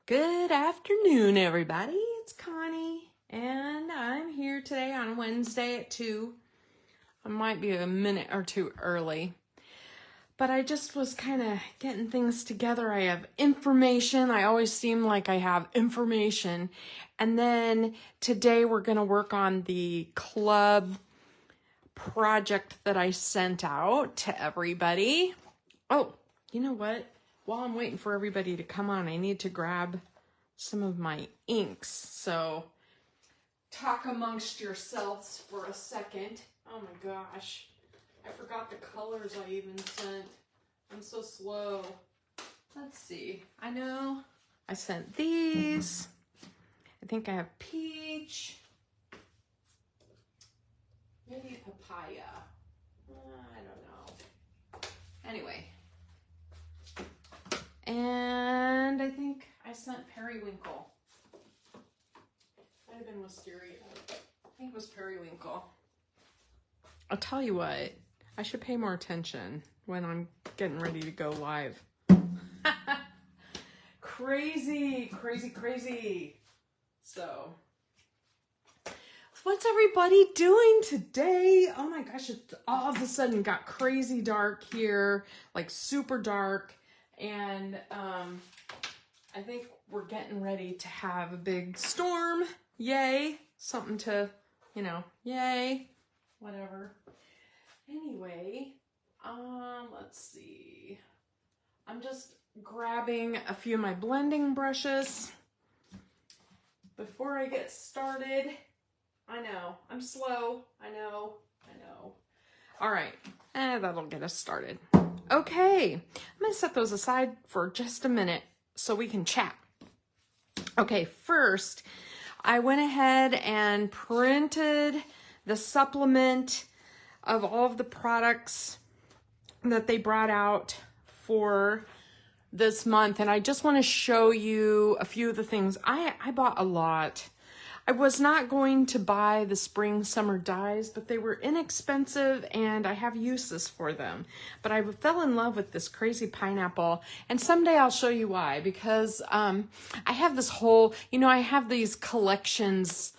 Good afternoon, everybody. It's Connie, and I'm here today on Wednesday at 2. I might be a minute or two early, but I just was kind of getting things together. I have information. I always seem like I have information. And then today we're going to work on the club project that I sent out to everybody. Oh, you know what? While I'm waiting for everybody to come on, I need to grab some of my inks. So talk amongst yourselves for a second. Oh my gosh. I forgot the colors I even sent. I'm so slow. Let's see. I know I sent these. I think I have peach. Maybe papaya. I don't know. Anyway. And I think I sent periwinkle. Might have been wisteria. I think it was periwinkle. I'll tell you what, I should pay more attention when I'm getting ready to go live. Crazy, crazy, crazy. So, what's everybody doing today? Oh my gosh, it all of a sudden got crazy dark here, like super dark. And I think we're getting ready to have a big storm. Yay. Something to, yay. Whatever. Anyway, let's see. I'm just grabbing a few of my blending brushes before I get started. I know, I'm slow. I know. All right, that'll get us started. Okay, I'm gonna set those aside for just a minute so we can chat. Okay, first, I went ahead and printed the supplement of all of the products that they brought out for this month, and I just want to show you a few of the things. I bought a lot. I was not going to buy the spring summer dyes, but they were inexpensive and I have uses for them. But I fell in love with this crazy pineapple, and someday I'll show you why, because I have this whole, I have these collections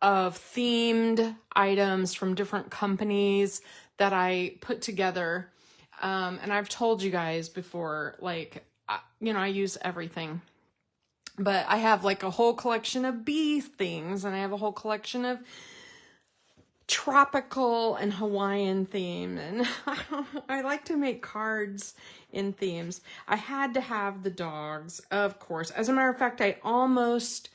of themed items from different companies that I put together. And I've told you guys before, like, I use everything. But I have like a whole collection of bee things, and I have a whole collection of tropical and Hawaiian theme. And I like to make cards in themes. I had to have the dogs, of course. As a matter of fact, I almost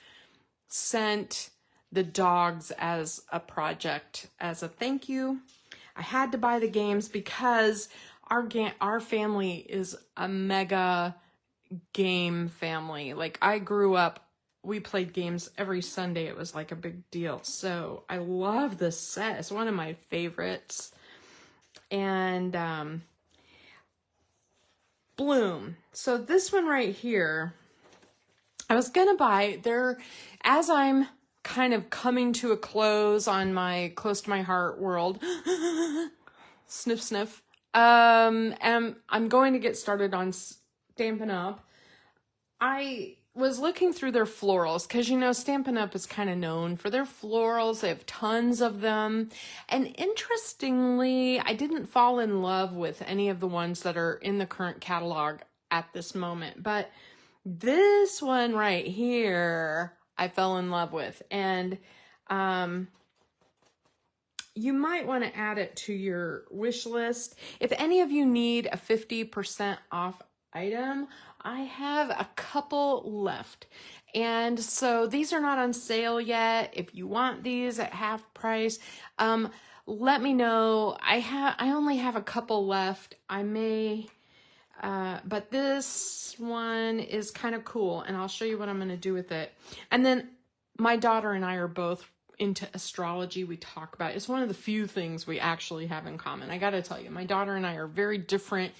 sent the dogs as a project, as a thank you. I had to buy the games because our family is a mega game family. Like, I grew up, we played games every Sunday. It was like a big deal. So I love this set. It's one of my favorites. And Bloom. So this one right here, I was gonna buy there as I'm kind of coming to a close on my close to my heart world. Sniff, sniff. And I'm going to get started on Stampin' Up. I was looking through their florals because, Stampin' Up is kind of known for their florals. They have tons of them. And interestingly, I didn't fall in love with any of the ones that are in the current catalog at this moment. But this one right here, I fell in love with. And you might want to add it to your wish list. If any of you need a 50% off item, I have a couple left. And so these are not on sale yet. If you want these at half price, let me know. I only have a couple left. I may, but this one is kind of cool, and I'll show you what I'm going to do with it. And then my daughter and I are both into astrology. We talk about it. It's one of the few things we actually have in common. I got to tell you, my daughter and I are very different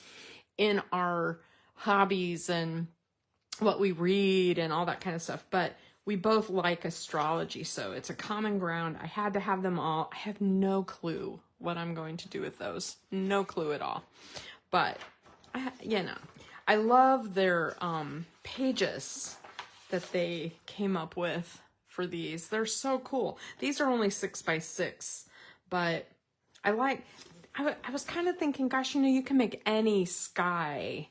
in our hobbies and what we read and all that kind of stuff, but we both like astrology, so it's a common ground. I had to have them all. I have no clue what I'm going to do with those. No clue at all. But, I love their pages. that they came up with for these. They're so cool. These are only 6x6, but I was kind of thinking, gosh, you know, you can make any sky,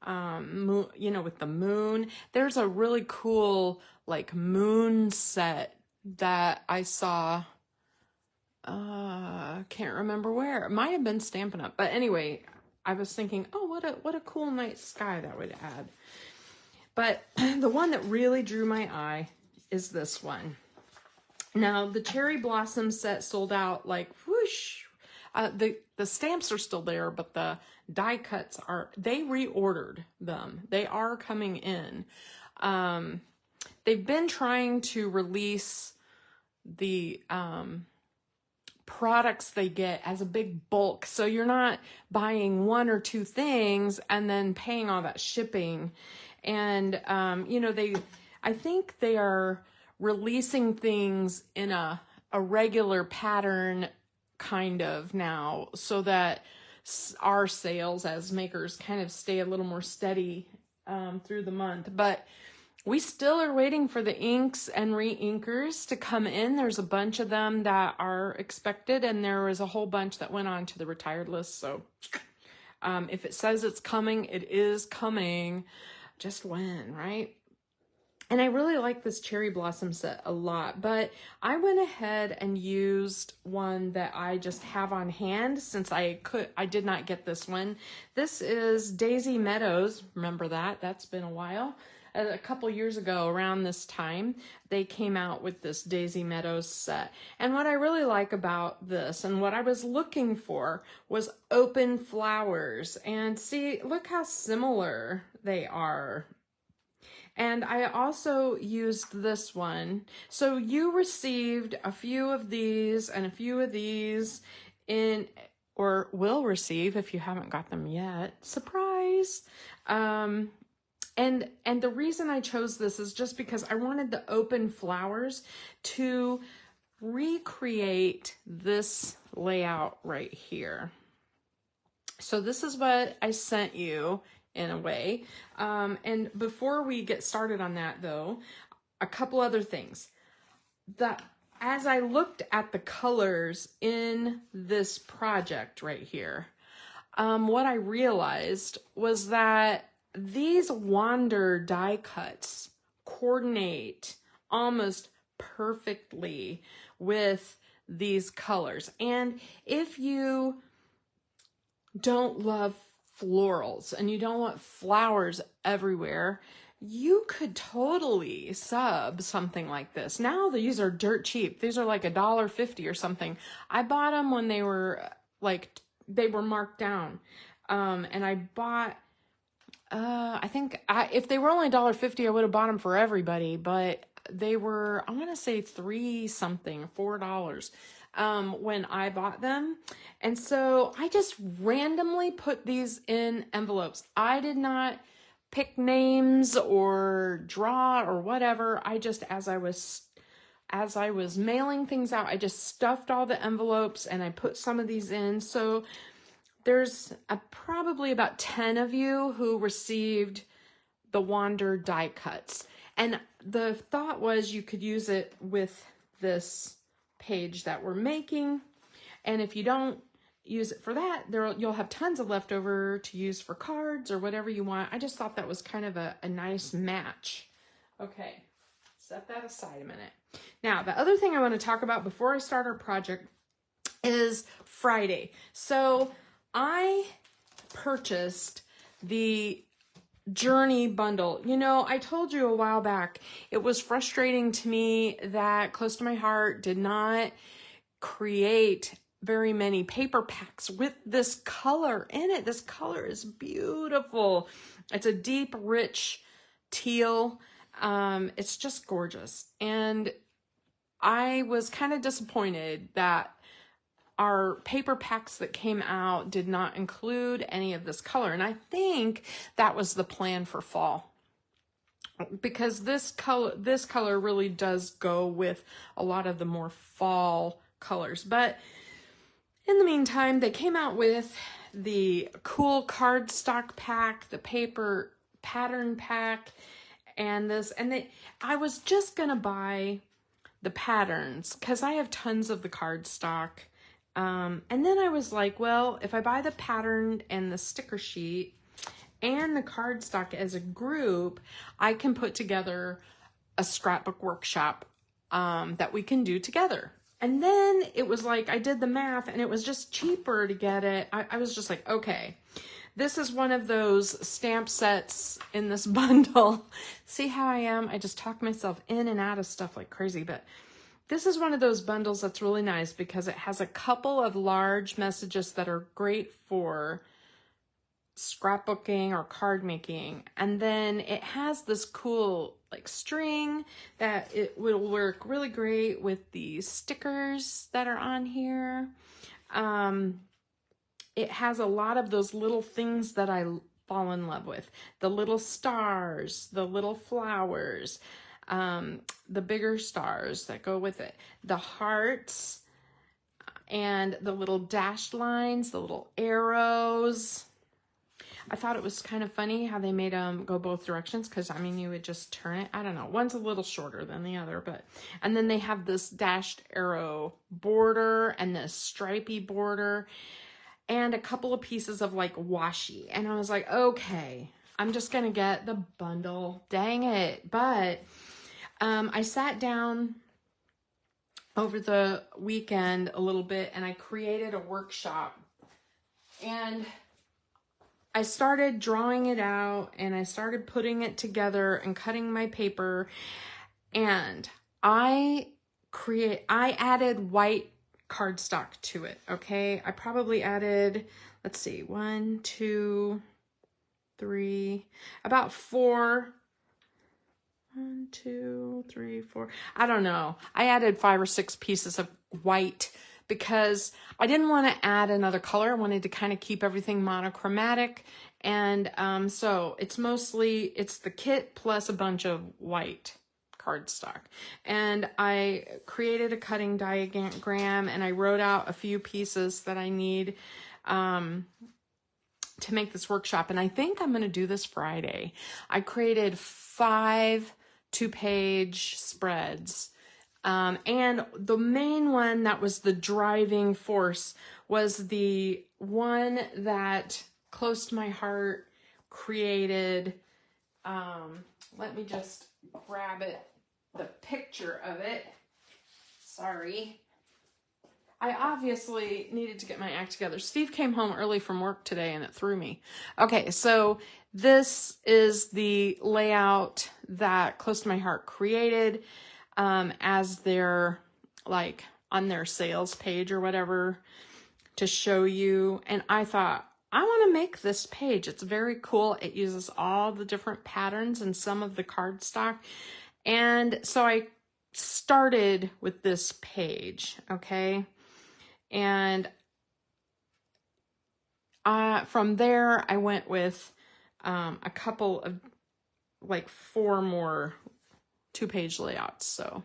you know, with the moon. There's a really cool like moon set that I saw. Can't remember where. It might have been Stampin' Up, but anyway, I was thinking, oh, what a cool night sky that would add. But the one that really drew my eye is this one. Now, the cherry blossom set sold out like whoosh. The stamps are still there, but the die cuts they reordered them. They are coming in. They've been trying to release the products they get as a big bulk, so you're not buying one or two things and then paying all that shipping. And you know, I think they are releasing things in a regular pattern kind of now, so that our sales as makers kind of stay a little more steady through the month. But we still are waiting for the inks and re-inkers to come in. There's a bunch of them that are expected, and there was a whole bunch that went on to the retired list. So if it says it's coming, it is coming. Just when, right? And I really like this cherry blossom set a lot, but I went ahead and used one that I just have on hand since I did not get this one. This is Daisy Meadows. Remember that? That's been a while. A couple years ago around this time, they came out with this Daisy Meadows set. And what I really like about this and what I was looking for was open flowers. And see, look how similar they are. And I also used this one. So you received a few of these and a few of these or will receive if you haven't got them yet. Surprise! And the reason I chose this is just because I wanted the open flowers to recreate this layout right here. So this is what I sent you in a way. And before we get started on that though, a couple other things. As I looked at the colors in this project right here, what I realized was that these Wander die cuts coordinate almost perfectly with these colors. And if you don't love florals and you don't want flowers everywhere, you could totally sub something like this. Now these are dirt cheap. These are like $1.50 or something. I bought them when they were they were marked down. And I bought, I think if they were only $1.50, I would have bought them for everybody, but they were, I want to say $4 when I bought them. And so I just randomly put these in envelopes. I did not pick names or draw or whatever. I just, as I was mailing things out, I just stuffed all the envelopes and I put some of these in. So there's probably about 10 of you who received the Wander die cuts. And the thought was you could use it with this page that we're making. And if you don't use it for that, you'll have tons of leftover to use for cards or whatever you want. I just thought that was kind of a nice match. Okay, set that aside a minute. Now, the other thing I want to talk about before I start our project is Friday. So I purchased the Journey bundle. You know, I told you a while back, it was frustrating to me that Close to My Heart did not create very many paper packs with this color in it. This color is beautiful. It's a deep, rich teal. It's just gorgeous. And I was kind of disappointed that our paper packs that came out did not include any of this color. And I think that was the plan for fall, because this color really does go with a lot of the more fall colors. But in the meantime, they came out with the cool cardstock pack, the paper pattern pack, and this, and I was just gonna buy the patterns because I have tons of the cardstock. And then I was like, well, if I buy the pattern and the sticker sheet and the cardstock as a group, I can put together a scrapbook workshop that we can do together. And then it was like, I did the math and it was just cheaper to get it. I was just like, okay, this is one of those stamp sets in this bundle. See how I am? I just talk myself in and out of stuff like crazy, but this is one of those bundles that's really nice because it has a couple of large messages that are great for scrapbooking or card making. And then it has this cool like string that it will work really great with the stickers that are on here. It has a lot of those little things that I fall in love with. The little stars, the little flowers, the bigger stars that go with it, the hearts, and the little dashed lines, the little arrows. I thought it was kind of funny how they made them go both directions, because I mean, you would just turn it. I don't know. One's a little shorter than the other, but, and then they have this dashed arrow border and this stripy border and a couple of pieces of like washi. And I was like, okay, I'm just going to get the bundle. Dang it. But I sat down over the weekend a little bit and I created a workshop, and I started drawing it out and I started putting it together and cutting my paper, and I added white cardstock to it. Okay. I probably added, let's see, 1, 2, 3, about 4. 1, 2, 3, 4. I don't know. I added 5 or 6 pieces of white because I didn't want to add another color. I wanted to kind of keep everything monochromatic. And so it's the kit plus a bunch of white cardstock. And I created a cutting diagram and I wrote out a few pieces that I need to make this workshop. And I think I'm going to do this Friday. I created 5 2-page spreads. And the main one that was the driving force was the one that Close to My Heart created. Let me just grab it, the picture of it. Sorry. I obviously needed to get my act together. Steve came home early from work today and it threw me. Okay, so this is the layout that Close to My Heart created as their, like, on their sales page or whatever to show you. And I thought, I want to make this page. It's very cool. It uses all the different patterns and some of the cardstock. And so I started with this page, okay? And from there, I went with a couple of, like, 4 more 2-page layouts. So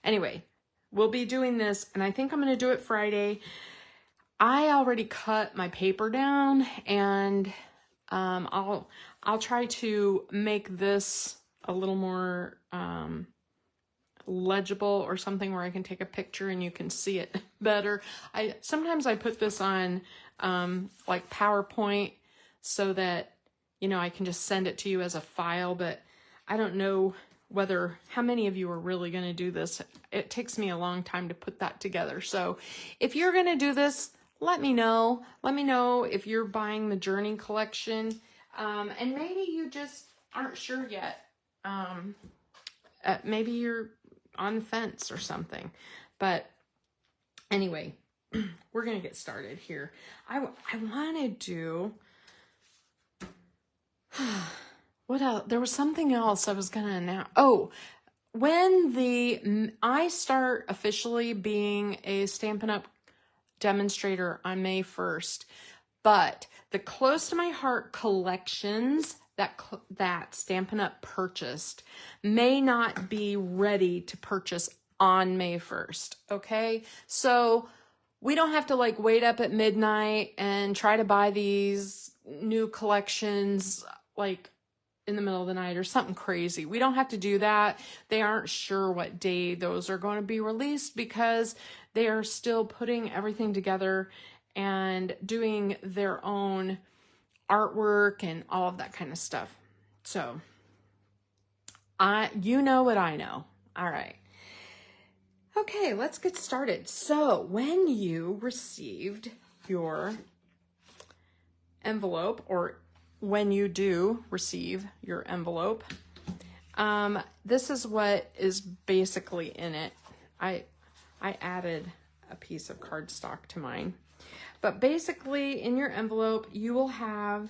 anyway, we'll be doing this, and I think I'm going to do it Friday. I already cut my paper down, and I'll try to make this a little more legible or something where I can take a picture and you can see it better. Sometimes I put this on like PowerPoint so that, you know, I can just send it to you as a file, but I don't know how many of you are really going to do this. It takes me a long time to put that together. So if you're going to do this, let me know. Let me know if you're buying the Journey collection. And maybe you just aren't sure yet. Maybe you're on the fence or something. But anyway, we're going to get started here. I want to do... What else? There was something else I was going to announce. Oh, when I start officially being a Stampin' Up! Demonstrator on May 1st, but the Close to My Heart collections that Stampin' Up! Purchased may not be ready to purchase on May 1st, okay? So we don't have to like wait up at midnight and try to buy these new collections like in the middle of the night or something crazy. We don't have to do that. They aren't sure what day those are going to be released because they are still putting everything together and doing their own artwork and all of that kind of stuff. So you know what I know. All right. Okay, let's get started. So when you received your envelope, or when you do receive your envelope, this is what is basically in it. I added a piece of cardstock to mine. But basically in your envelope, you will have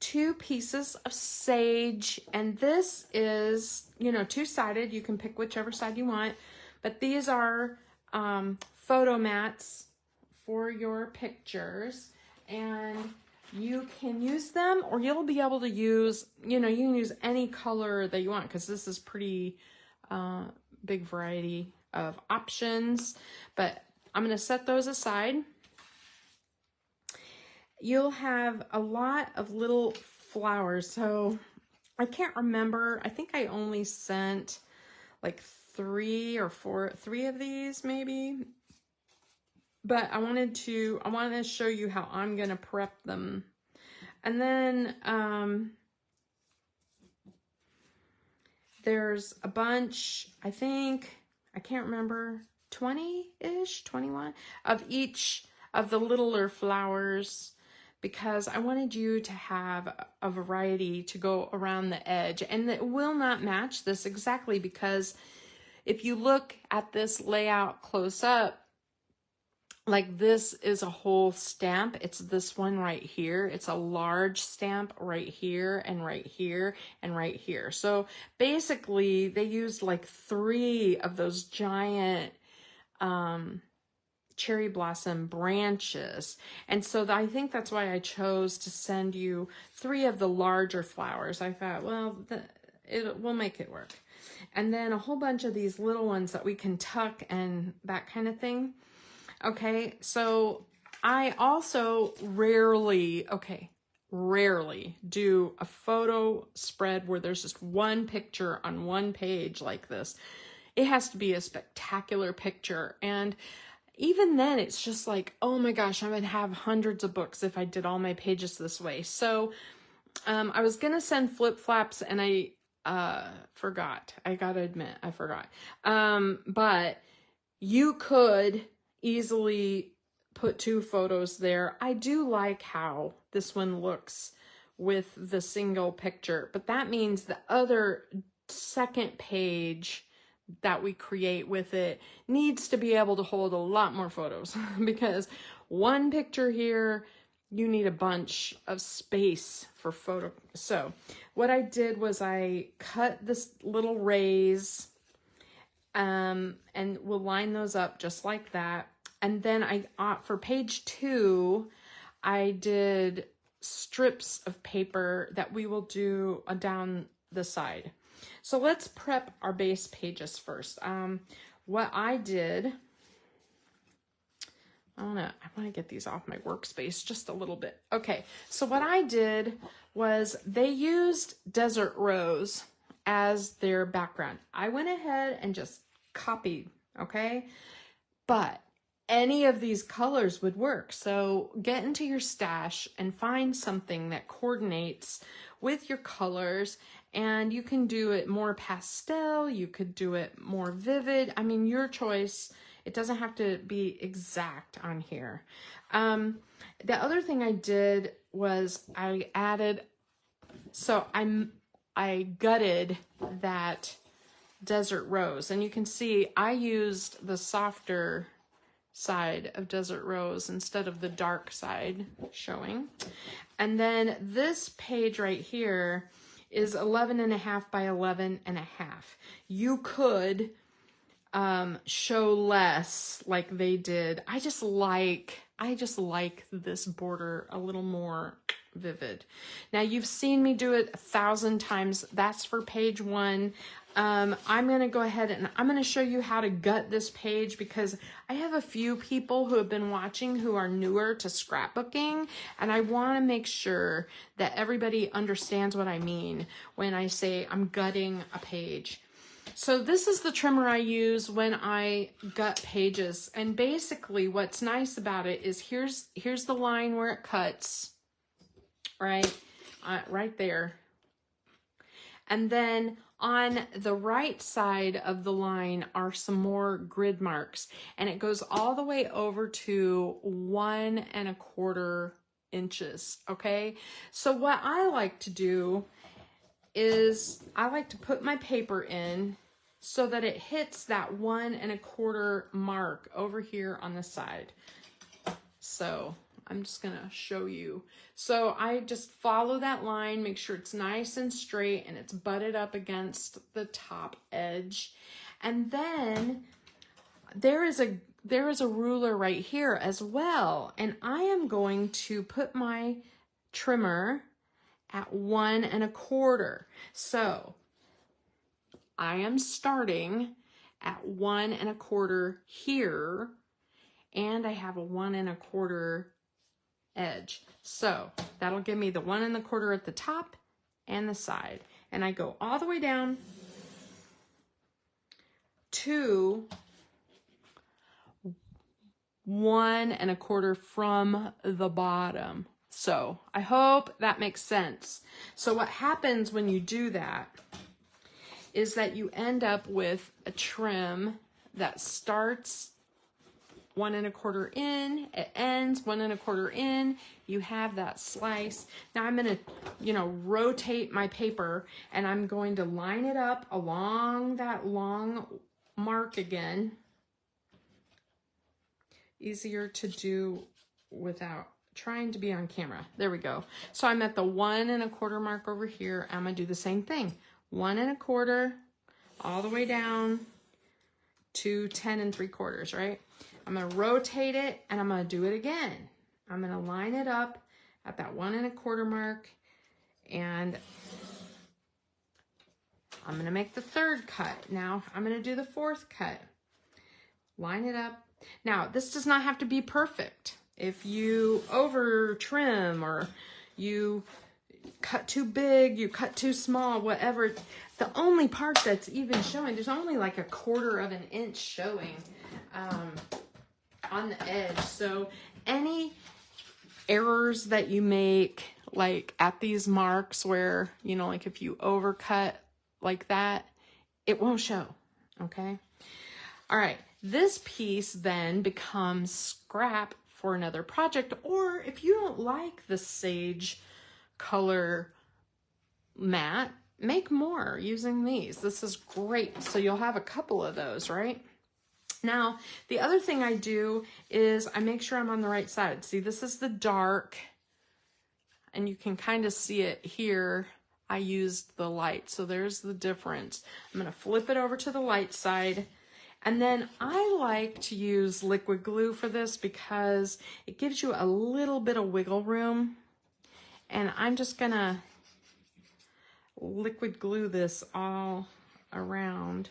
2 pieces of sage, and this is, you know, 2-sided. You can pick whichever side you want, but these are photo mats for your pictures, and you can use them, or you'll be able to use, you know, you can use any color that you want, because this is pretty big variety of options. But I'm going to set those aside. You'll have a lot of little flowers. So I can't remember. I think I only sent like 3 of these maybe. But I want to show you how I'm going to prep them. And then there's a bunch, I can't remember, 20-ish, 21 of each of the littler flowers, because I wanted you to have a variety to go around the edge. And it will not match this exactly, because if you look at this layout close up, like this is a whole stamp. It's this one right here. It's a large stamp right here and right here and right here. So basically they used like 3 of those giant cherry blossom branches. And so I think that's why I chose to send you 3 of the larger flowers. I thought, well, we'll make it work. And then a whole bunch of these little ones that we can tuck and that kind of thing. Okay, so I also rarely do a photo spread where there's just one picture on one page like this. It has to be a spectacular picture. And even then, it's just like, oh my gosh, I would have hundreds of books if I did all my pages this way. So I was going to send flip-flaps, and I forgot. I got to admit, I forgot. But you could easily put 2 photos there. I do like how this one looks with the single picture, but that means the other second page that we create with it needs to be able to hold a lot more photos, because one picture here, you need a bunch of space for photo. So what I did was I cut this little rays, and we'll line those up just like that. And then for page 2, I did strips of paper that we will do down the side. So let's prep our base pages first. What I did, I want to get these off my workspace just a little bit. Okay, so what I did was they used Desert Rose as their background. I went ahead and just copied, okay? But any of these colors would work. So get into your stash and find something that coordinates with your colors, and you can do it more pastel, you could do it more vivid. I mean, your choice. It doesn't have to be exact on here. The other thing I did was I gutted that Desert Rose, and you can see I used the softer side of Desert Rose instead of the dark side showing. And then this page right here is 11.5 by 11.5. You could show less like they did. I just like this border a little more vivid. Now you've seen me do it 1,000 times. That's for page 1. I'm going to go ahead and I'm going to show you how to gut this page, because I have a few people who have been watching who are newer to scrapbooking, and I want to make sure that everybody understands what I mean when I say I'm gutting a page. So this is the trimmer I use when I gut pages, and basically what's nice about it is here's the line where it cuts, right there, and then on the right side of the line are some more grid marks, and it goes all the way over to 1 1/4 inches. Okay, so what I like to do is I like to put my paper in so that it hits that 1 1/4 mark over here on the side. So I'm just gonna show you. So I just follow that line, make sure it's nice and straight and it's butted up against the top edge. And then there is a ruler right here as well. And I am going to put my trimmer at 1 1/4. So I am starting at 1 1/4 here, and I have a 1 1/4 edge. So that'll give me the 1 1/4 at the top and the side. And I go all the way down to 1 1/4 from the bottom. So I hope that makes sense. So what happens when you do that is that you end up with a trim that starts 1 1/4 in, it ends 1 1/4 in, you have that slice. Now I'm going to, rotate my paper, and I'm going to line it up along that long mark again. Easier to do without trying to be on camera. There we go. So I'm at the 1 1/4 mark over here. I'm going to do the same thing. 1 1/4 all the way down to 10 3/4, right? I'm going to rotate it, and I'm going to do it again. I'm going to line it up at that 1 1/4 mark, and I'm going to make the 3rd cut. Now I'm going to do the 4th cut. Line it up. Now this does not have to be perfect. If you over trim, or you cut too big, you cut too small, whatever, the only part that's even showing, there's only like a 1/4 inch showing on the edge. So any errors that you make, like at these marks where, like if you overcut like that, it won't show. Okay. All right. This piece then becomes scrap for another project, or if you don't like the sage color mat, make more using these. This is great. So you'll have a couple of those, right? Now, the other thing I do is I make sure I'm on the right side. See, this is the dark, and you can kind of see it here. I used the light, so there's the difference. I'm going to flip it over to the light side. And then I like to use liquid glue for this because it gives you a little bit of wiggle room. And I'm just going to liquid glue this all around.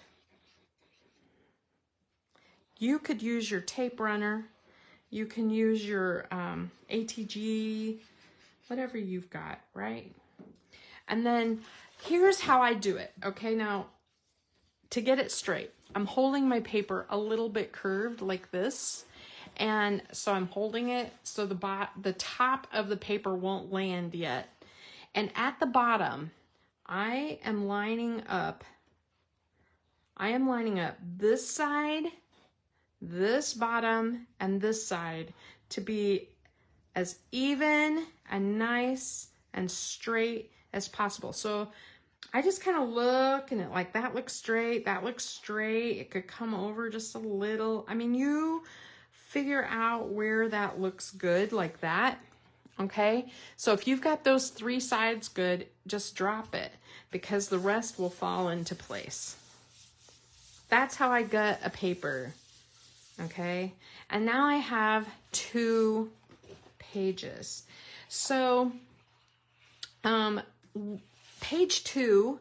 You could use your tape runner. You can use your ATG, whatever you've got, right? And then here's how I do it. Okay, now to get it straight, I'm holding my paper a little bit curved like this. And so I'm holding it so the top of the paper won't land yet. And at the bottom, I am lining up this side, this bottom, and this side to be as even and nice and straight as possible. So I just kind of look, and like that looks straight, that looks straight. It could come over just a little. I mean, you figure out where that looks good like that. Okay, so if you've got those 3 sides good, just drop it, because the rest will fall into place. That's how I gut a paper. Okay, and now I have 2 pages. So Page 2,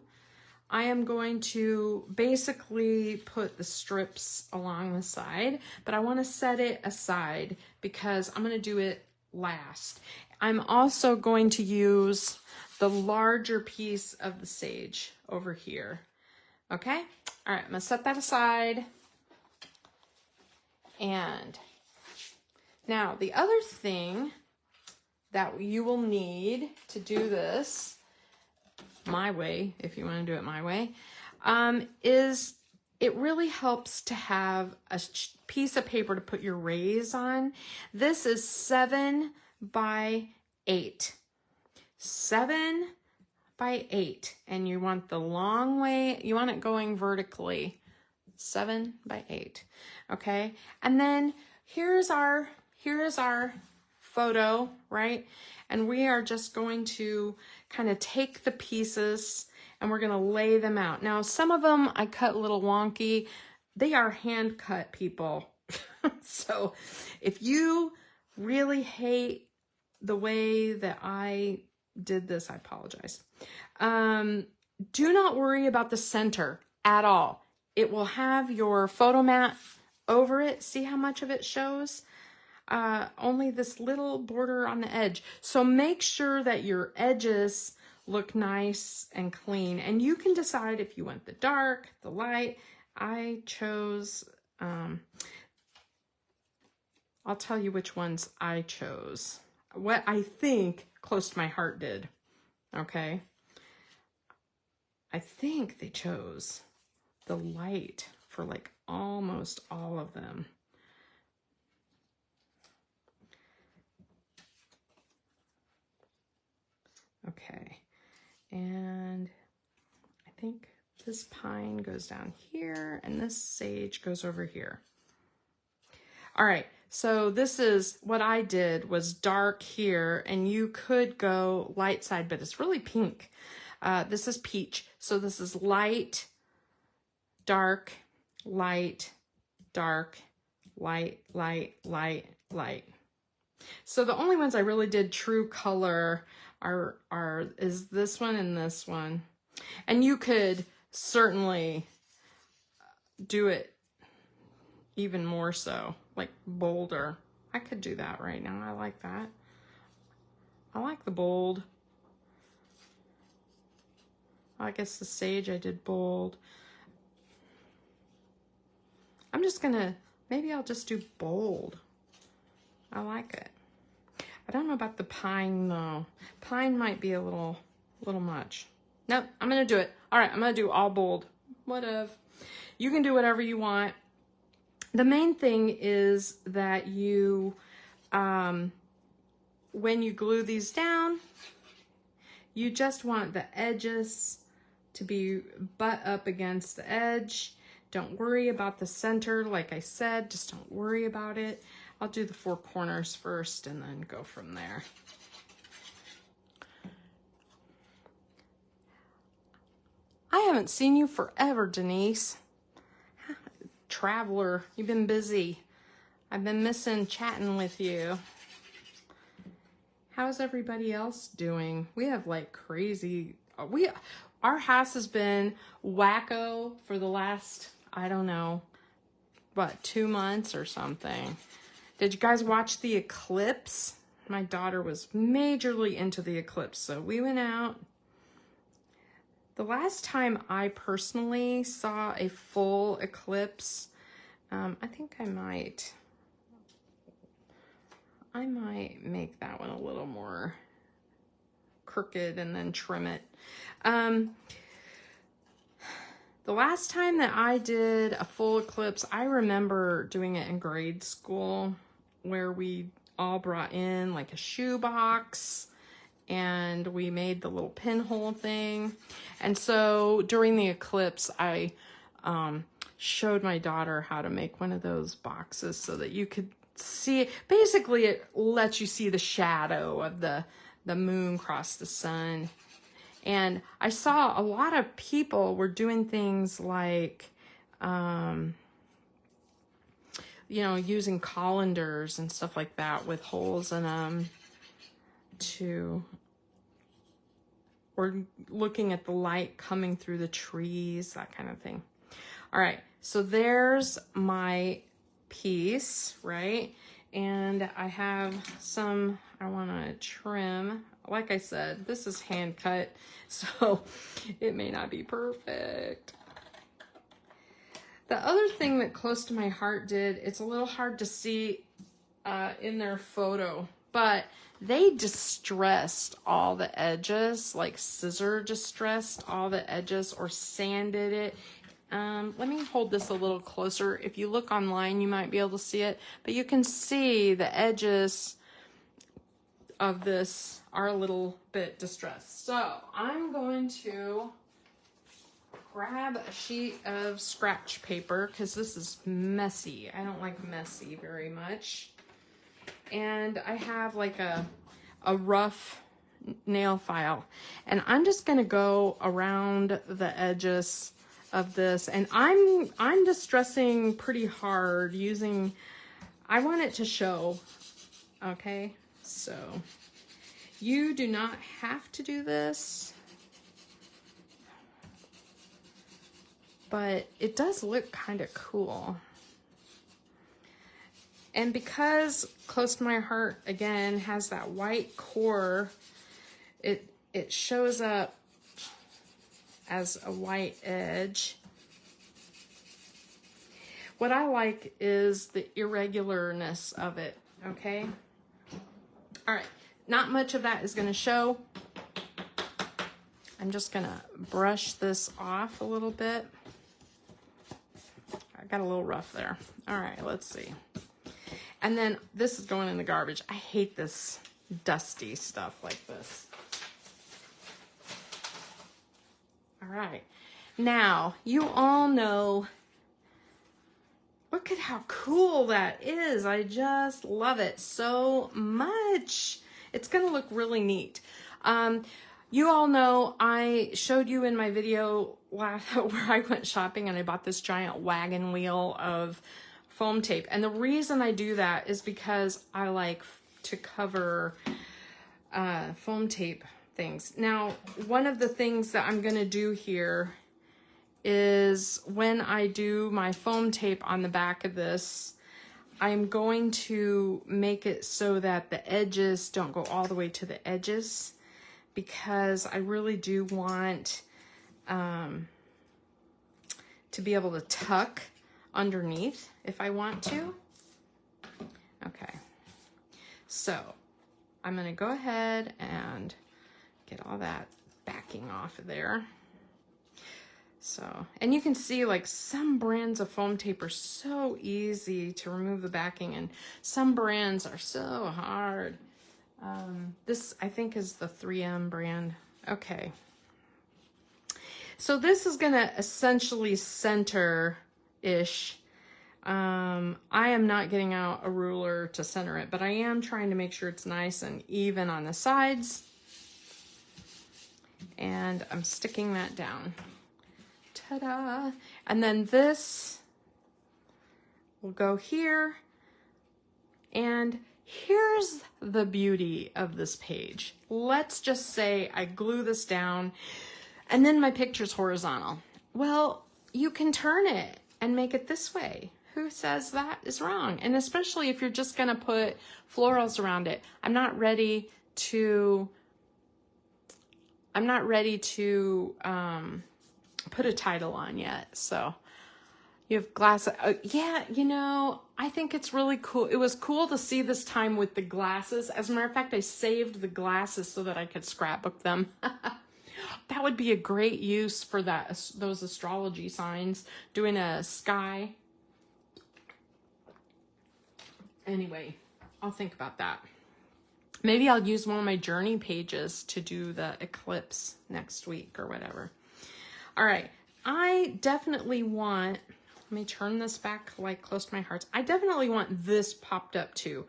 I am going to basically put the strips along the side, but I want to set it aside because I'm going to do it last. I'm also going to use the larger piece of the sage over here. Okay? All right, I'm going to set that aside. And now the other thing that you will need to do this my way, if you want to do it my way, is it really helps to have a piece of paper to put your rays on. This is 7 by 8. 7 by 8. And you want the long way, you want it going vertically. 7 by 8. Okay? And then here's our photo, right? And we are just going to kind of take the pieces and we're going to lay them out. Now, some of them I cut a little wonky. They are hand cut, people. So if you really hate the way that I did this, I apologize. Do not worry about the center at all. It will have your photo mat over it. See how much of it shows? Only this little border on the edge. So make sure that your edges look nice and clean. And you can decide if you want the dark, the light. I chose, I'll tell you which ones I chose. What I think close to my heart did. Okay. I think they chose the light for like almost all of them. Okay, and I think this pine goes down here and this sage goes over here. All right, so this is what I did was dark here, and you could go light side, but it's really pink. This is peach, so this is light, dark, light, dark, light, light, light, light. So the only ones I really did true color is this one and this one. And you could certainly do it even more so, like bolder. I could do that right now. I like that. I like the bold. I guess the sage I did bold. I'm just gonna, maybe I'll just do bold. I like it. I don't know about the pine though. Pine might be a little much. Nope, I'm gonna do it. All right, I'm gonna do all bold. Whatever. You can do whatever you want. The main thing is that you, when you glue these down, you just want the edges to be butt up against the edge. Don't worry about the center. Like I said, just don't worry about it. I'll do the 4 corners first and then go from there. I haven't seen you forever, Denise. Traveler, you've been busy. I've been missing chatting with you. How's everybody else doing? We have like crazy, our house has been wacko for the last, I don't know, what, 2 months or something. Did you guys watch the eclipse? My daughter was majorly into the eclipse, so we went out. The last time I personally saw a full eclipse, I think I might make that one a little more crooked and then trim it. The last time that I did a full eclipse, I remember doing it in grade school, where we all brought in like a shoebox and we made the little pinhole thing. And so during the eclipse, I showed my daughter how to make one of those boxes so that you could see it. Basically, it lets you see the shadow of the moon cross the sun. And I saw a lot of people were doing things like, you know, using colanders and stuff like that with holes in them to or looking at the light coming through the trees, that kind of thing. All right, so there's my piece, right? And I have some I want to trim. Like I said, this is hand cut, so it may not be perfect. The other thing that Close to My Heart did, it's a little hard to see in their photo, but they distressed all the edges, like scissor distressed all the edges or sanded it. Let me hold this a little closer. If you look online, you might be able to see it, but you can see the edges of this are a little bit distressed. So I'm going to grab a sheet of scratch paper because this is messy. I don't like messy very much. And I have like a rough nail file, and I'm just going to go around the edges of this, and I'm distressing pretty hard using, I want it to show, okay? So you do not have to do this, but it does look kind of cool. And because Close to My Heart, again, has that white core, it shows up as a white edge. What I like is the irregularness of it, okay? All right, not much of that is gonna show. I'm just gonna brush this off a little bit. I got a little rough there. All right, let's see. And then this is going in the garbage. I hate this dusty stuff like this. All right, now you all know, look at how cool that is. I just love it so much. It's gonna look really neat. You all know I showed you in my video where I went shopping and I bought this giant wagon wheel of foam tape. And the reason I do that is because I like to cover foam tape things. Now, one of the things that I'm gonna do here is when I do my foam tape on the back of this, I'm going to make it so that the edges don't go all the way to the edges, because I really do want to be able to tuck underneath if I want to. Okay, so I'm gonna go ahead and get all that backing off of there. So, and you can see like some brands of foam tape are so easy to remove the backing, and some brands are so hard. This I think is the 3M brand. Okay. So this is gonna essentially center-ish. I am not getting out a ruler to center it, but I am trying to make sure it's nice and even on the sides. And I'm sticking that down. Ta-da! And then this will go here. And here's the beauty of this page. Let's just say I glue this down and then my picture's horizontal. Well, you can turn it and make it this way. Who says that is wrong? And especially if you're just gonna put florals around it. I'm not ready to put a title on yet. So you have glasses. Yeah, you know, I think it's really cool. It was cool to see this time with the glasses. As a matter of fact, I saved the glasses so that I could scrapbook them. That would be a great use for those astrology signs, doing a sky. Anyway, I'll think about that. Maybe I'll use one of my journey pages to do the eclipse next week or whatever. All right, I definitely want, let me turn this back like close to my heart. I definitely want this popped up too.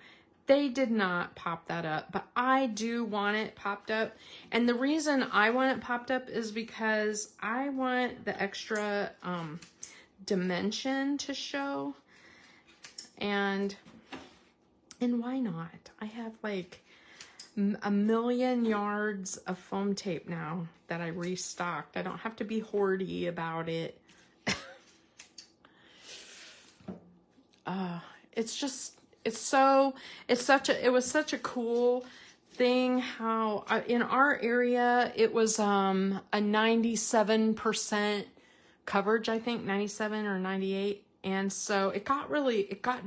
They did not pop that up, but I do want it popped up. And the reason I want it popped up is because I want the extra dimension to show. And why not? I have like a million yards of foam tape now that I restocked. I don't have to be hoardy about it. It was such a cool thing how in our area it was a 97% coverage, I think 97 or 98. And so it got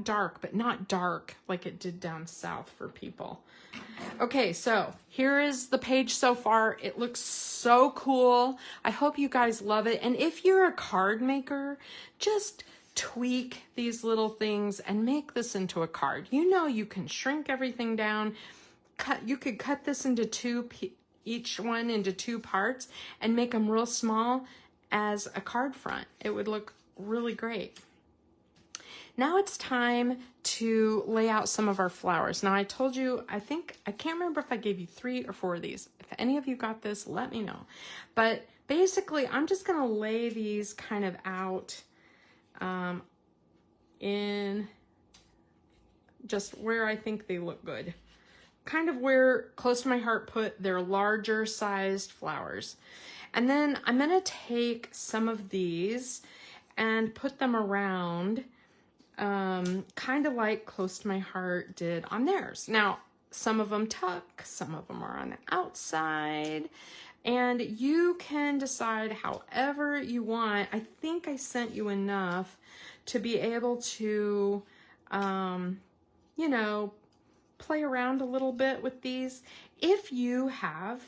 dark, but not dark like it did down south for people. Okay, so here is the page so far. It looks so cool. I hope you guys love it. And if you're a card maker, just tweak these little things and make this into a card. You know, you can shrink everything down. You could cut this into each one into 2 parts and make them real small as a card front. It would look really great. Now it's time to lay out some of our flowers. Now I told you, I can't remember if I gave you 3 or 4 of these. If any of you got this, let me know. But basically, I'm just gonna lay these kind of out in just where I think they look good. Kind of where close to my heart put their larger sized flowers. And then I'm gonna take some of these and put them around kind of like Close to My Heart did on theirs. Now, some of them tuck, some of them are on the outside, and you can decide however you want. I think I sent you enough to be able to, you know, play around a little bit with these. If you have,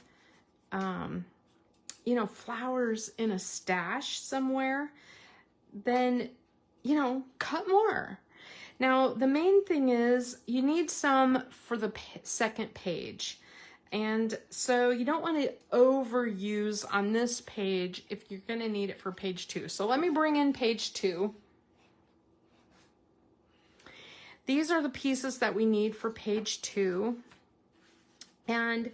you know, flowers in a stash somewhere, then, you know, cut more. Now, the main thing is you need some for the second page. And so you don't want to overuse on this page if you're going to need it for page 2. So let me bring in page 2. These are the pieces that we need for page 2. And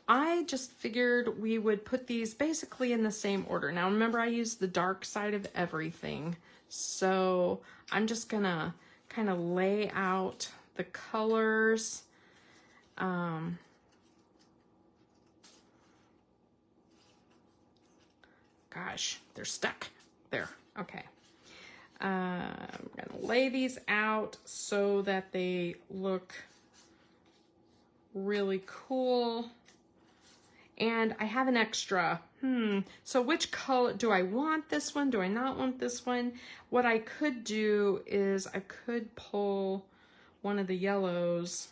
I just figured we would put these basically in the same order. Now, remember, I used the dark side of everything. So I'm just gonna kind of lay out the colors. Gosh, they're stuck there. Okay. I'm gonna lay these out so that they look really cool. And I have an extra. So which color, do I want this one? Do I not want this one? What I could do is I could pull one of the yellows.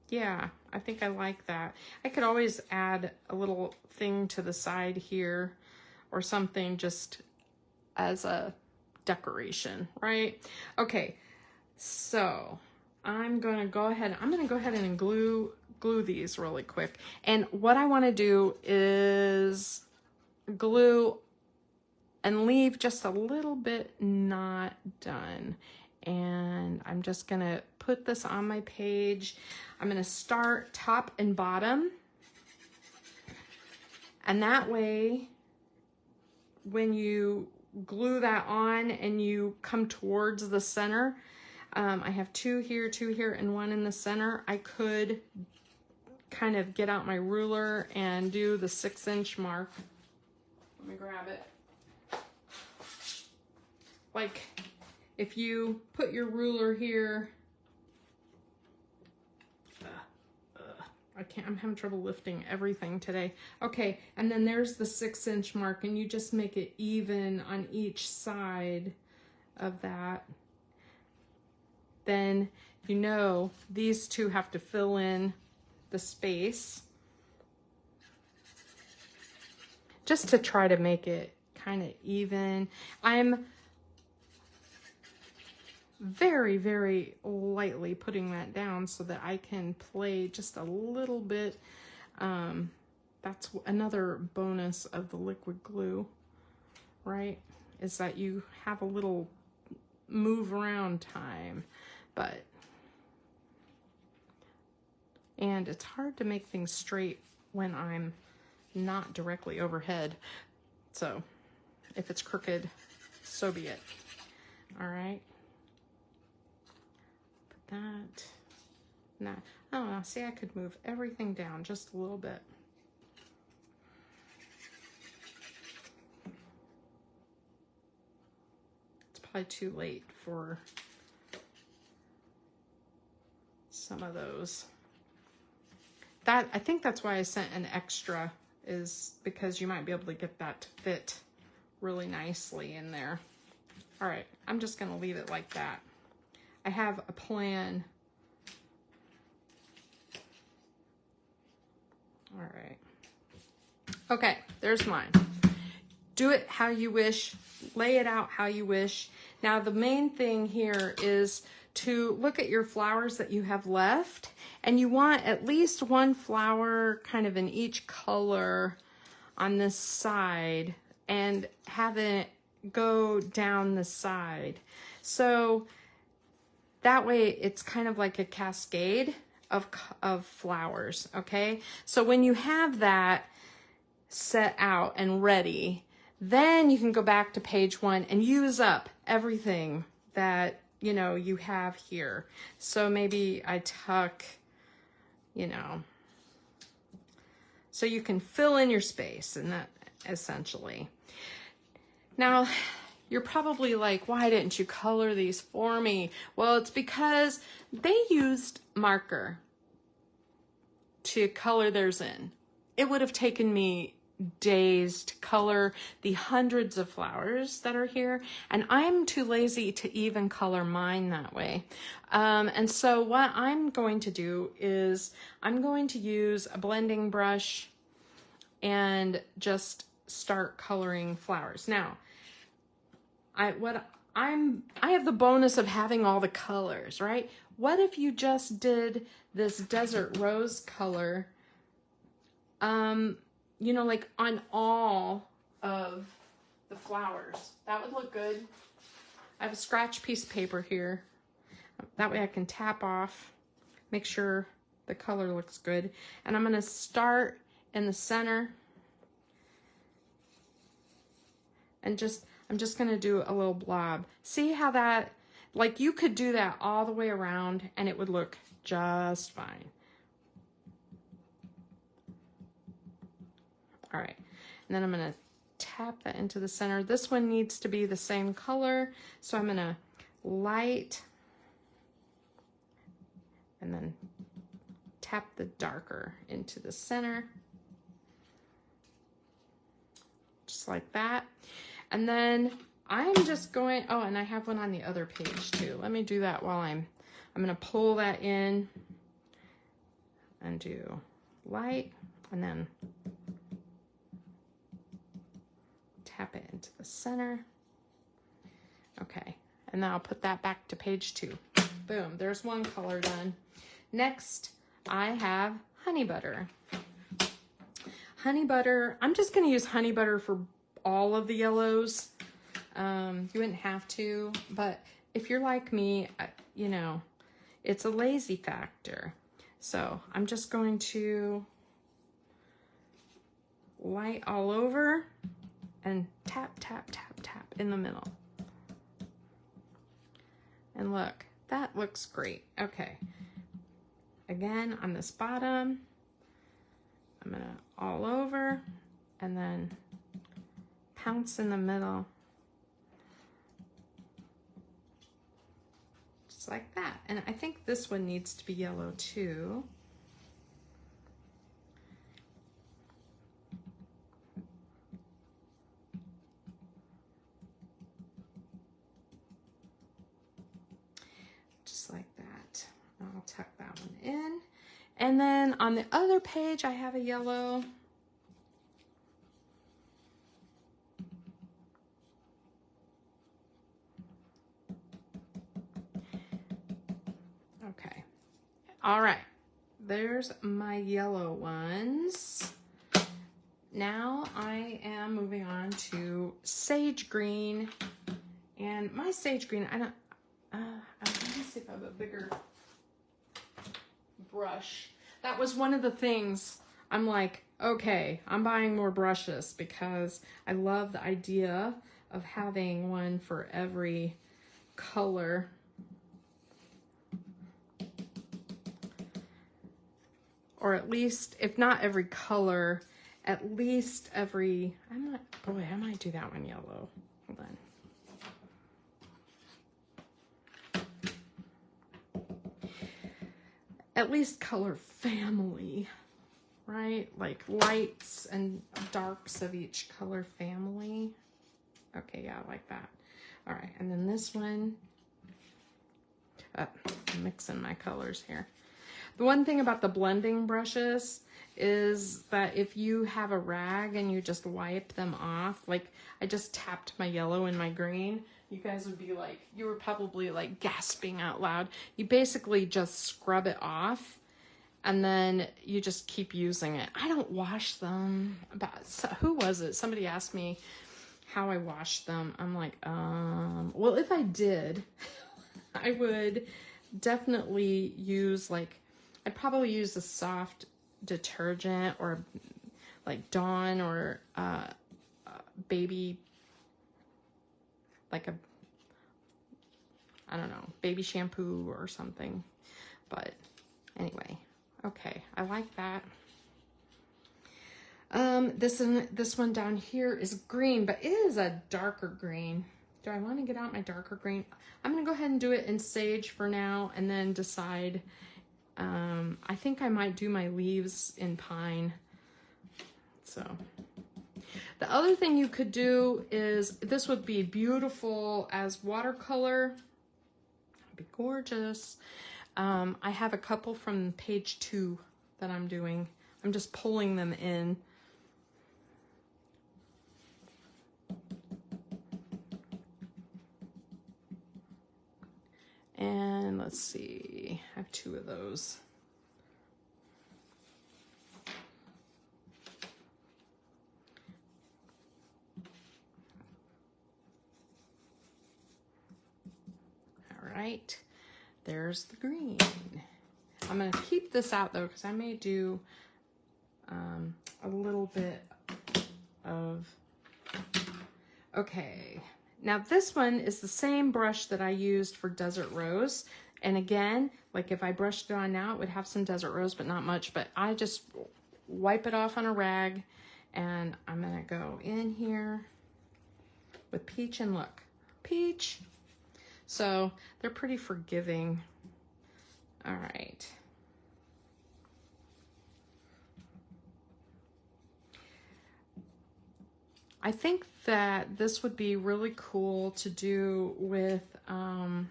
Yeah, I think I like that. I could always add a little thing to the side here or something just as a decoration, right? Okay, so I'm going to go ahead and glue these really quick. And what I want to do is glue and leave just a little bit not done. And I'm just going to put this on my page. I'm going to start top and bottom. And that way, when you glue that on and you come towards the center, I have 2 here, 2 here, and 1 in the center. I could kind of get out my ruler and do the 6-inch mark. Let me grab it. Like, if you put your ruler here, I'm having trouble lifting everything today. Okay, and then there's the 6-inch mark, and you just make it even on each side of that. Then you know these 2 have to fill in the space just to try to make it kind of even. I'm very, very lightly putting that down so that I can play just a little bit. That's another bonus of the liquid glue, right? Is that you have a little move around time. And it's hard to make things straight when I'm not directly overhead. So if it's crooked, so be it. All right. Put that. Now, I don't know. See, I could move everything down just a little bit. It's probably too late for some of those. I think that's why I sent an extra, is because you might be able to get that to fit really nicely in there. All right, I'm just gonna leave it like that. I have a plan. All right. Okay, there's mine. Do it how you wish, lay it out how you wish. Now the main thing here is to look at your flowers that you have left, and you want at least one flower kind of in each color on this side and have it go down the side. So that way it's kind of like a cascade of flowers, okay? So when you have that set out and ready, then you can go back to page 1 and use up everything that, you know, you have here. So maybe I tuck, you know, so you can fill in your space, and that essentially. Now, you're probably like, why didn't you color these for me? Well, it's because they used marker to color theirs in. It would have taken me days to color the hundreds of flowers that are here, and I'm too lazy to even color mine that way. And so what I'm going to do is I'm going to use a blending brush and just start coloring flowers. Now, I have the bonus of having all the colors, right? What if you just did this desert rose color, you know, like on all of the flowers? That would look good. I have a scratch piece of paper here. That way I can tap off, make sure the color looks good. And I'm gonna start in the center and I'm just gonna do a little blob. See how that, like you could do that all the way around and it would look just fine. All right, and then I'm gonna tap that into the center. This one needs to be the same color, so I'm gonna light and then tap the darker into the center, just like that. And then I'm just going, oh, and I have one on the other page too. Let me do that while I'm gonna pull that in and do light, and then tap it into the center. Okay, and then I'll put that back to page 2. Boom, there's one color done. Next, I have honey butter. Honey butter, I'm just gonna use honey butter for all of the yellows. You wouldn't have to, but if you're like me, you know, it's a lazy factor. So I'm just going to light all over and tap, tap, tap, tap in the middle. And look, that looks great. Okay. Again, on this bottom, I'm gonna all over and then pounce in the middle. Just like that. And I think this one needs to be yellow too. Just like that. I'll tuck that one in. And then on the other page, I have a yellow. Okay. All right. There's my yellow ones. Now I am moving on to sage green. And my sage green, let me see if I have a bigger brush. That was one of the things I'm like, okay, I'm buying more brushes because I love the idea of having one for every color. Or at least, if not every color, at least every, boy, I might do that one yellow. Hold on. At least color family, right? Like lights and darks of each color family. Okay, yeah, I like that. All right, and then this one, I'm mixing my colors here. The one thing about the blending brushes is that if you have a rag and you just wipe them off, like I just tapped my yellow and my green, you guys would be like, you were probably like gasping out loud. You basically just scrub it off and then you just keep using it. I don't wash them. Who was it? Somebody asked me how I wash them. I'm like, well, if I did, I would definitely use I'd probably use a soft detergent or like Dawn or baby, like I don't know, baby shampoo or something. But anyway, okay, I like that. This one down here is green, but it is a darker green. Do I want to get out my darker green? I'm going to go ahead and do it in sage for now and then decide. I think I might do my leaves in pine. So the other thing you could do is, this would be beautiful as watercolor. It'd be gorgeous. I have a couple from page 2 that I'm doing. I'm just pulling them in. And let's see, I have 2 of those. All right, there's the green. I'm gonna keep this out though, because I may do a little bit of, okay. Now this one is the same brush that I used for Desert Rose. And again, like if I brushed it on now, it would have some Desert Rose, but not much. But I just wipe it off on a rag and I'm gonna go in here with Peach and look, Peach. So they're pretty forgiving. All right. I think that this would be really cool to do with a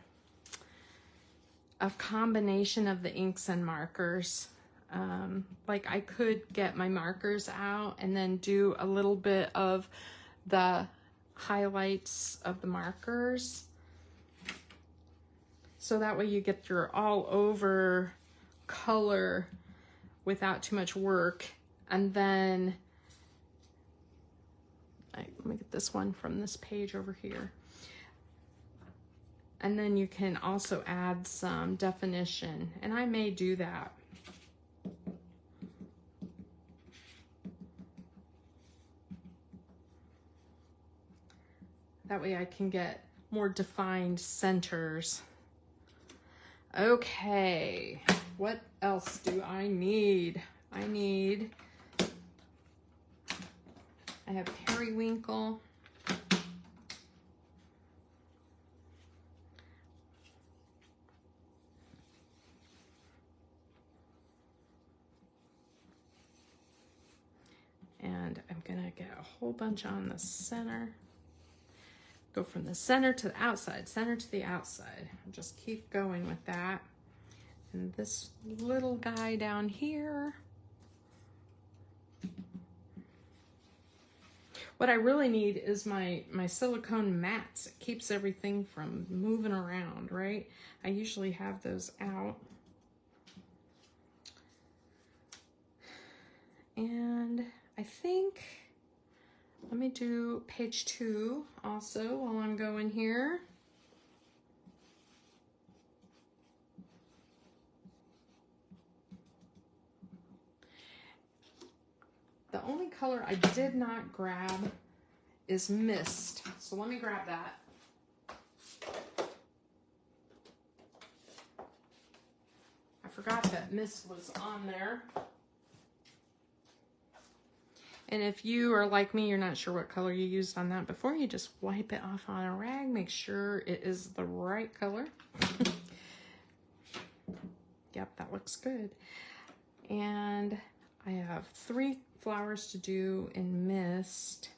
combination of the inks and markers. Like I could get my markers out and then do a little bit of the highlights of the markers. So that way you get your all over color without too much work. And then let me get this one from this page over here. And then you can also add some definition, and I may do that. That way I can get more defined centers. Okay, what else do I need? I have periwinkle. And I'm gonna get a whole bunch on the center. Go from the center to the outside, center to the outside. Just keep going with that. And this little guy down here. What I really need is my silicone mats. It keeps everything from moving around, right? I usually have those out. And I think, let me do page 2 also while I'm going here. The only color I did not grab is Mist. So let me grab that. forgot that mist was on there. And if you are like me, you're not sure what color you used on that before, you just wipe it off on a rag. Make sure it is the right color. Yep, that looks good. And I have 3 flowers to do in mist.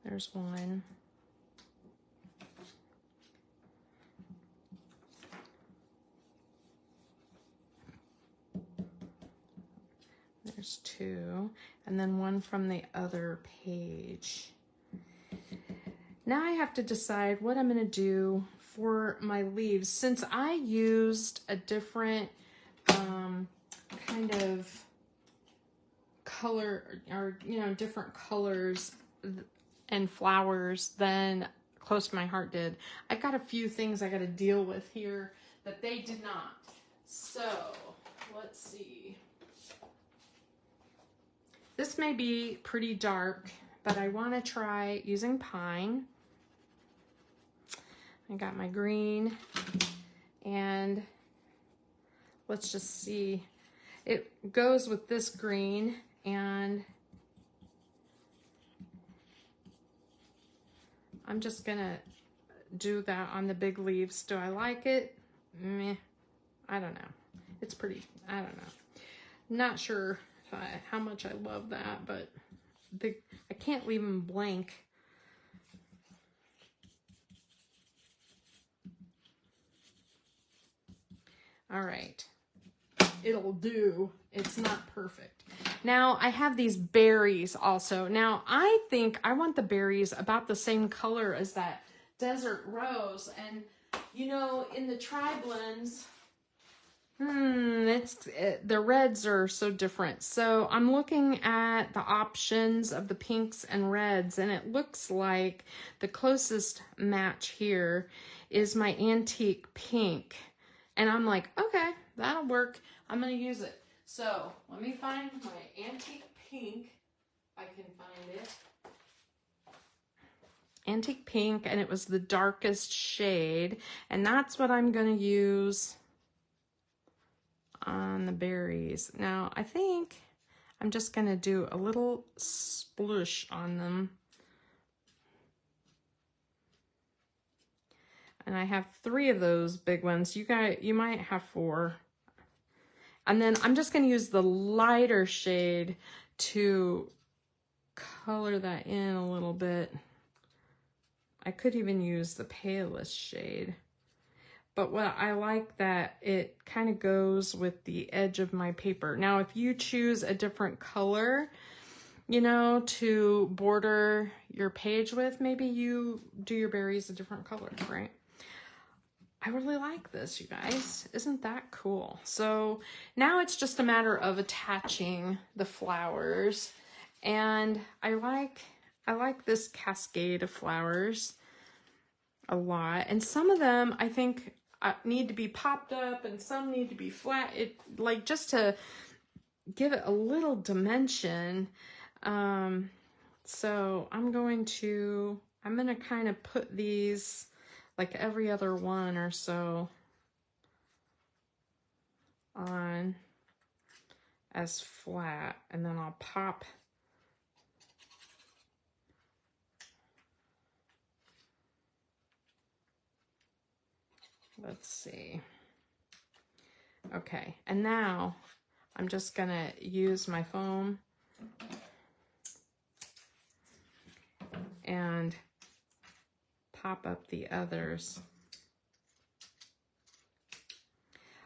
There's one. There's 2, and then one from the other page. Now I have to decide what I'm going to do for my leaves. Since I used a different kind of color, or you know, different colors and flowers than Close to My Heart did, I've got a few things I got to deal with here that they did not. So let's see. This may be pretty dark, but I want to try using pine. I got my green, and let's just see. It goes with this green, and I'm just gonna do that on the big leaves. Do I like it? Meh. I don't know. It's pretty, I don't know. Not sure how much I love that, but I can't leave them blank. All right, it'll do. It's not perfect. Now I have these berries also. Now I think I want the berries about the same color as that desert rose, and you know, in the tri-blends, the reds are so different. So I'm looking at the options of the pinks and reds, and it looks like the closest match here is my antique pink. And I'm like, okay, that'll work. I'm going to use it. So let me find my antique pink. I can find it. Antique pink, and it was the darkest shade. And that's what I'm going to use on the berries. Now, I think I'm just going to do a little sploosh on them. And I have 3 of those big ones. You might have 4. And then I'm just going to use the lighter shade to color that in a little bit. I could even use the palest shade. But what I like that it kind of goes with the edge of my paper. Now, if you choose a different color, you know, to border your page with, maybe you do your berries a different color, right? I really like this, you guys. Isn't that cool? So now it's just a matter of attaching the flowers. And I like this cascade of flowers a lot. And some of them I think need to be popped up, and some need to be flat. Like just to give it a little dimension. So I'm gonna kind of put these like every other one or so on as flat, and then I'll pop let's see. Okay, and now I'm just gonna use my foam and pop up the others.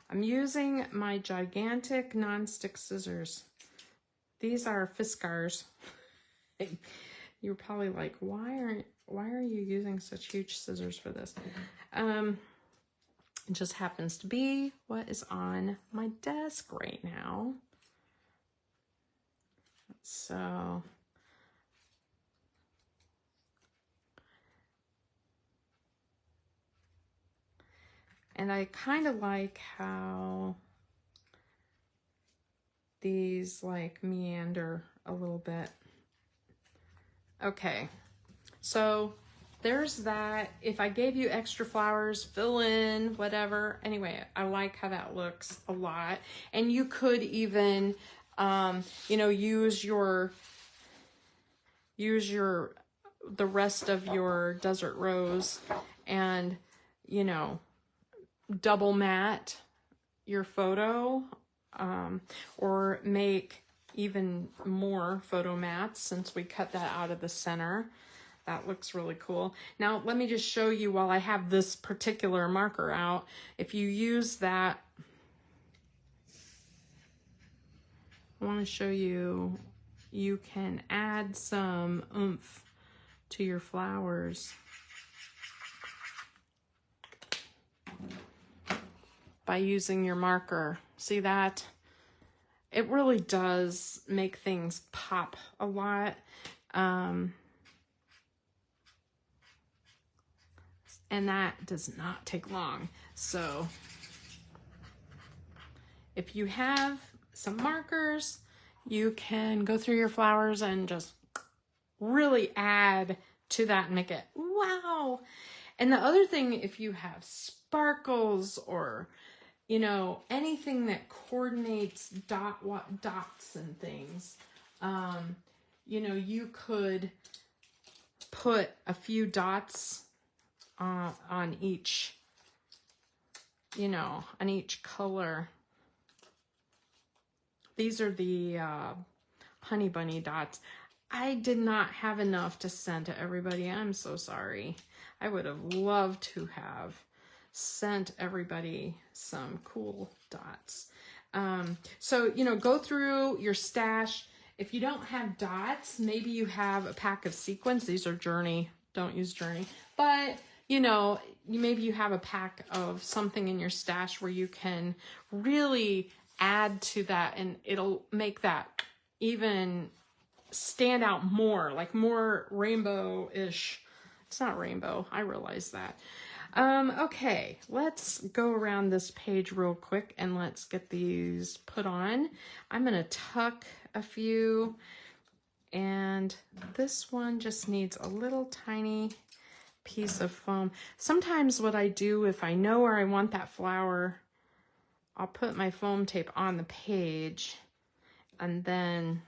I'm using my gigantic non-stick scissors. These are Fiskars. You're probably like, why are you using such huge scissors for this? It just happens to be what is on my desk right now. So and I kind of like how these like meander a little bit. Okay, so there's that. If I gave you extra flowers, fill in, whatever. Anyway, I like how that looks a lot. And you could even, you know, use the rest of your desert rose and, you know, double matte your photo, or make even more photo mats since we cut that out of the center. That looks really cool. Now, let me just show you while I have this particular marker out. If you use that, I want to show you, you can add some oomph to your flowers by using your marker. See that? It really does make things pop a lot. And that does not take long. So if you have some markers, you can go through your flowers and just really add to that and make it wow. And the other thing, if you have sparkles or, you know, anything that coordinates dots and things, you know, you could put a few dots on each, you know, on each color. These are the honey bunny dots. I did not have enough to send to everybody. I'm so sorry. I would have loved to have sent everybody some cool dots. So, you know, go through your stash. If you don't have dots, maybe you have a pack of sequins. These are Journey. Don't use Journey. But, you know, maybe you have a pack of something in your stash where you can really add to that, and it'll make that even stand out more, like more rainbow-ish. It's not rainbow, I realize that. Okay, let's go around this page real quick and let's get these put on. I'm gonna tuck a few, and this one just needs a little tiny piece of foam. Sometimes what I do, if I know where I want that flower, I'll put my foam tape on the page and then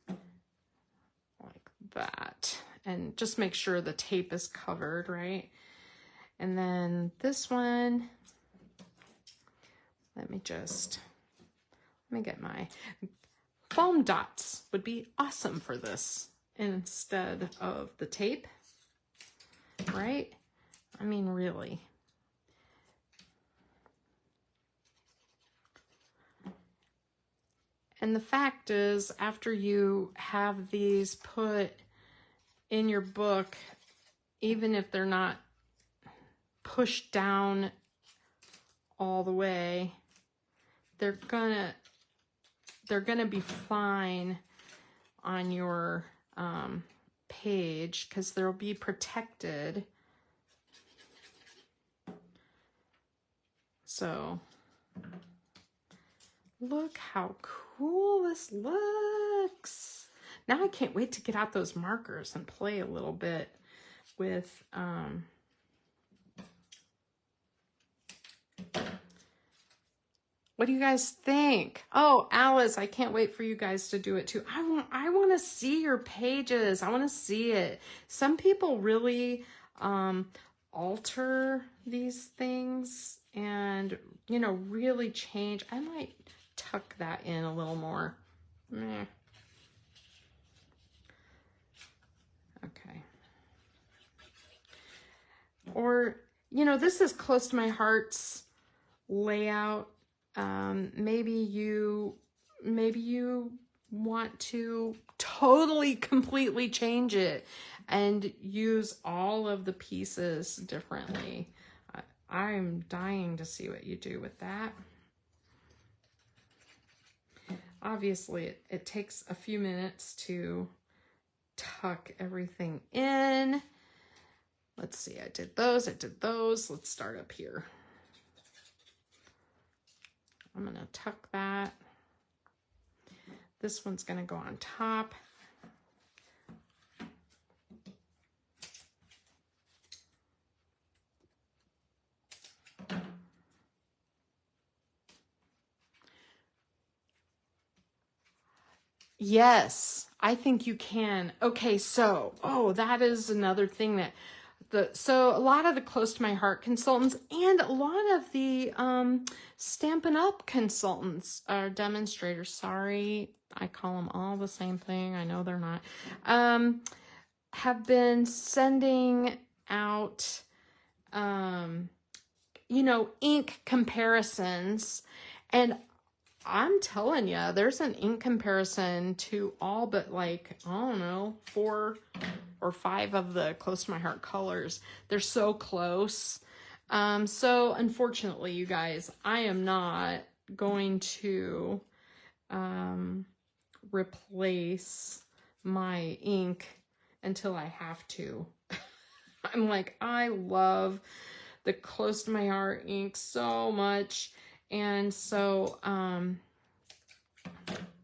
like that, and just make sure the tape is covered, right? And then this one, let me get my foam dots would be awesome for this instead of the tape, right? I mean, really. And the fact is, after you have these put in your book, even if they're not pushed down all the way, they're gonna be fine on your page because they'll be protected. So look how cool this looks. Now I can't wait to get out those markers and play a little bit with what do you guys think? Oh, Alice, I can't wait for you guys to do it too. I want to see your pages. I want to see it. Some people really alter these things and, you know, really change. I might tuck that in a little more. Meh. Okay. Or, you know, this is close to my heart's layout. Maybe you want to totally, completely change it and use all of the pieces differently. I'm dying to see what you do with that. Obviously, it takes a few minutes to tuck everything in. Let's see, I did those. Let's start up here. I'm gonna tuck that. This one's gonna go on top. Yes, I think you can. Okay, so, oh, that is another thing that so a lot of the Close to My Heart consultants and a lot of the Stampin' Up consultants or demonstrators, sorry, I call them all the same thing. I know they're not. Have been sending out, you know, ink comparisons, and I'm telling you, there's an ink comparison to all but like, I don't know, 4 or 5 of the Close to My Heart colors. They're so close. So unfortunately, you guys, I am not going to replace my ink until I have to. I'm like, I love the Close to My Heart ink so much. And so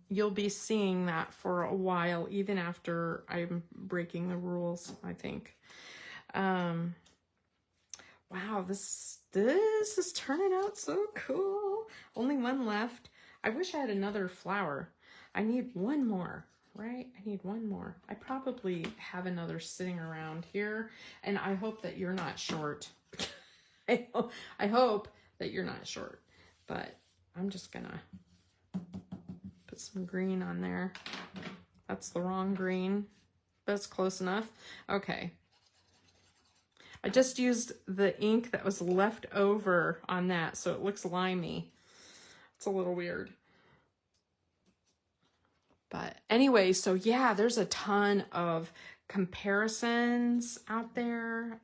you'll be seeing that for a while, even after I'm breaking the rules, I think. Wow, this is turning out so cool. Only one left. I wish I had another flower. I need one more, right? I need one more. I probably have another sitting around here, and I hope that you're not short. I hope that you're not short, but I'm just gonna put some green on there. That's the wrong green. That's close enough. Okay. I just used the ink that was left over on that, so it looks limey. It's a little weird. But anyway, so yeah, there's a ton of comparisons out there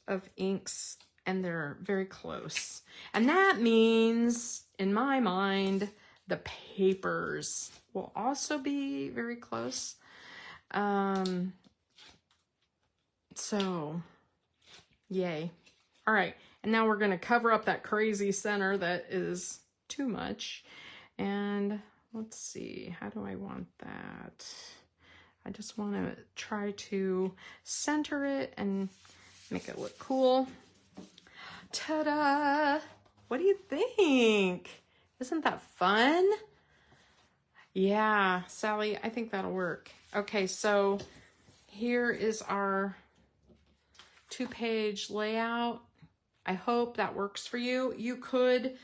of inks, and they're very close. And that means, in my mind, the papers will also be very close. So, yay. All right, and now we're going to cover up that crazy center that is too much. And let's see, how do I want that? I just want to try to center it and make it look cool. Ta-da! What do you think? Isn't that fun? Yeah, Sally, I think that'll work. Okay, so here is our 2-page layout. I hope that works for you. You could,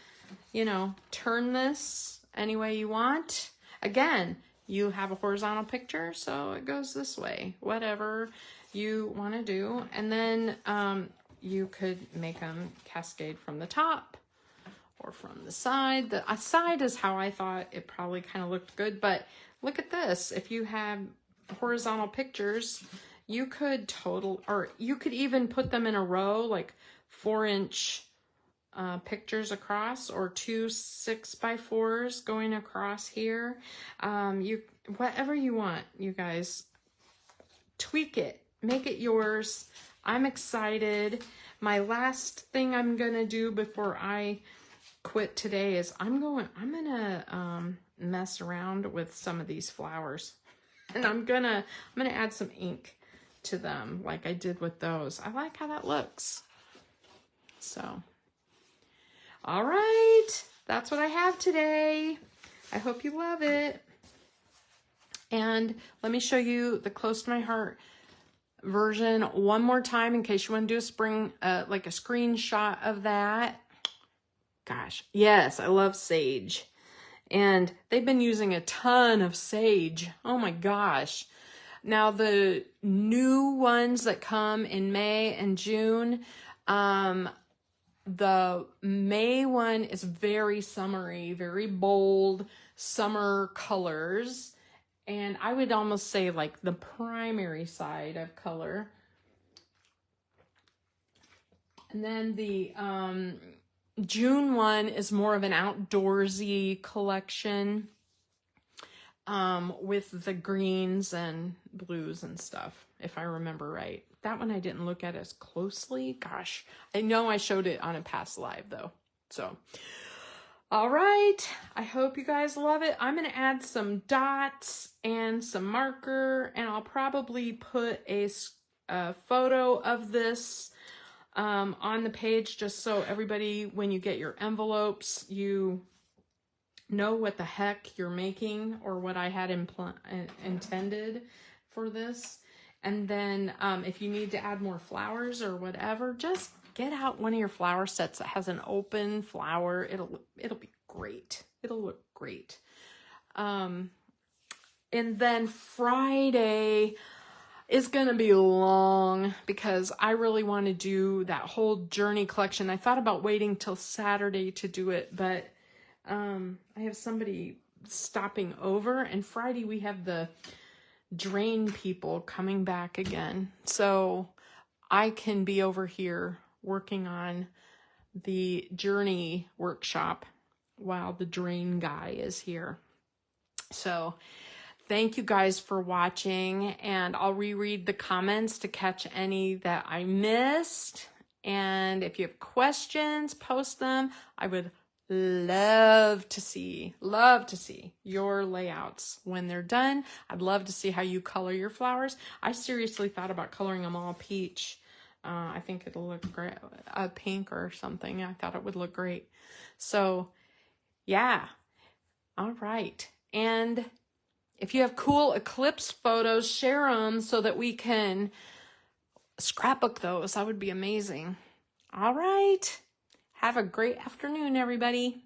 you know, turn this any way you want. Again, you have a horizontal picture, so it goes this way, whatever you want to do. And then you could make them cascade from the top or from the side. The side is how I thought it probably kind of looked good, but look at this. If you have horizontal pictures, you could you could even put them in a row, like 4-inch pictures across, or 2 6x4s going across here. Whatever you want, you guys. Tweak it, make it yours. I'm excited. My last thing I'm gonna do before I quit today is I'm gonna mess around with some of these flowers, and I'm gonna add some ink to them like I did with those. I like how that looks. So, all right, that's what I have today. I hope you love it. And let me show you the Close to My Heart version one more time in case you want to do a spring, like a screenshot of that. Gosh, yes, I love sage. And they've been using a ton of sage. Oh my gosh. Now the new ones that come in May and June, the May one is very summery, very bold summer colors. And I would almost say like the primary side of color. And then the June one is more of an outdoorsy collection with the greens and blues and stuff, if I remember right. That one I didn't look at as closely. Gosh, I know I showed it on a past live though. So, all right. I hope you guys love it. I'm going to add some dots and some marker, and I'll probably put a photo of this on the page just so everybody, when you get your envelopes, you know what the heck you're making or what I had intended for this. And then if you need to add more flowers or whatever, just get out one of your flower sets that has an open flower. It'll be great. It'll look great. And then Friday is going to be long because I really want to do that whole journey collection. I thought about waiting till Saturday to do it, but I have somebody stopping over, and Friday we have the drain people coming back again. So I can be over here working on the journey workshop while the drain guy is here. So thank you guys for watching, and I'll reread the comments to catch any that I missed. And if you have questions, post them. I would love to see your layouts when they're done. I'd love to see how you color your flowers. I seriously thought about coloring them all peach. I think it'll look great, pink or something. I thought it would look great. So yeah, all right. And if you have cool eclipse photos, share them so that we can scrapbook those. That would be amazing. All right. Have a great afternoon, everybody.